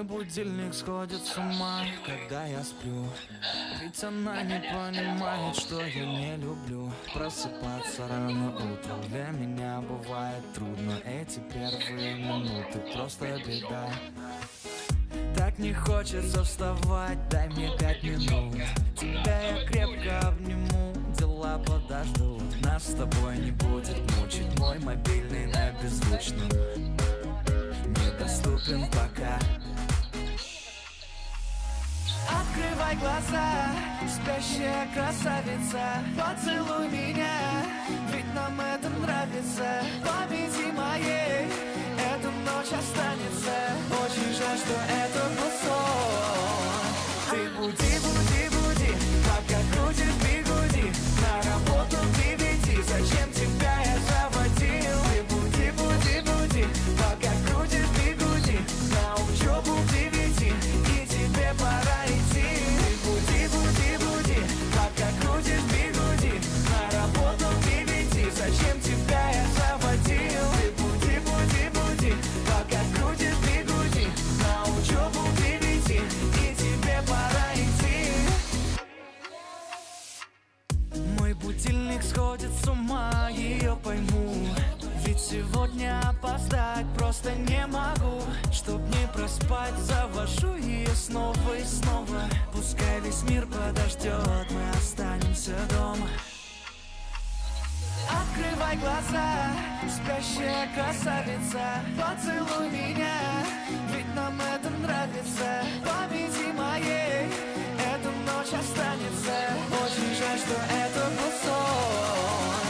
Мой будильник сходит с ума, когда я сплю. Ведь она не понимает, что я не люблю просыпаться рано утром. Для меня бывает трудно, эти первые минуты просто беда. Так не хочется вставать, дай мне 5 минут. Тебя я крепко обниму, дела подождут. Нас с тобой не будет мучить мой мобильный на беззвучном, недоступен пока. Открывай глаза, спящая красавица, поцелуй меня, ведь нам это нравится. Памяти моей эта ночь останется. Очень жаль, что это был сон. Ты буди, буди, буди, пока крутишь бигуди. На работу к 9, зачем тебя я заводил? Ты буди, буди, буди, пока крутишь бигуди. На учебу к 9, и тебе пора идти. Ты буди, буди, буди, пока крутишь бигуди. На работу к 9, зачем тебя я заводил? Ты буди, буди, буди, пока крутишь бигуди. На учебу к 9, и тебе пора идти. Мой будильник сходит с ума, ее пойму. Ведь сегодня опоздать просто не могу. Чтоб не проспать, завожу ее снова и снова. Пускай весь мир подождет, мы останемся дома. Открывай глаза, спящая красавица, поцелуй меня, ведь нам это нравится. Памяти моей эта ночь останется. Очень жаль, что это был сон.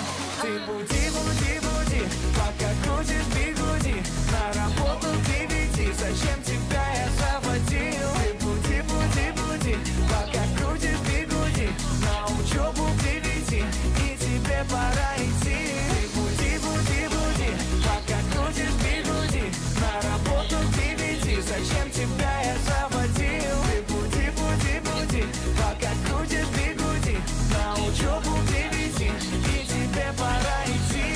Ты буди, буди, буди, пока крутишь бигуди. На работу к 9, зачем тебя я заводил? Ты буди, буди, буди, пока крутишь бигуди. На учебу к 9, и тебе пора идти. Ты буди, буди, буди, пока крутишь бигуди. На работу к 9, зачем тебя я заводил? Ты буди, буди, буди, пока крутишь бигуди. На учебу к 9, и тебе пора идти.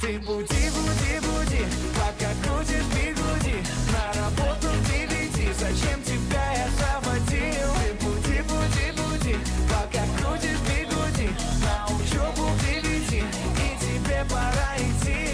Ты буди, буди, буди, пока крутишь бигуди. На работу к 9, зачем тебя я заводил? Ты буди, буди, буди, пока крутишь бигуди. На учебу к 9, и тебе пора идти.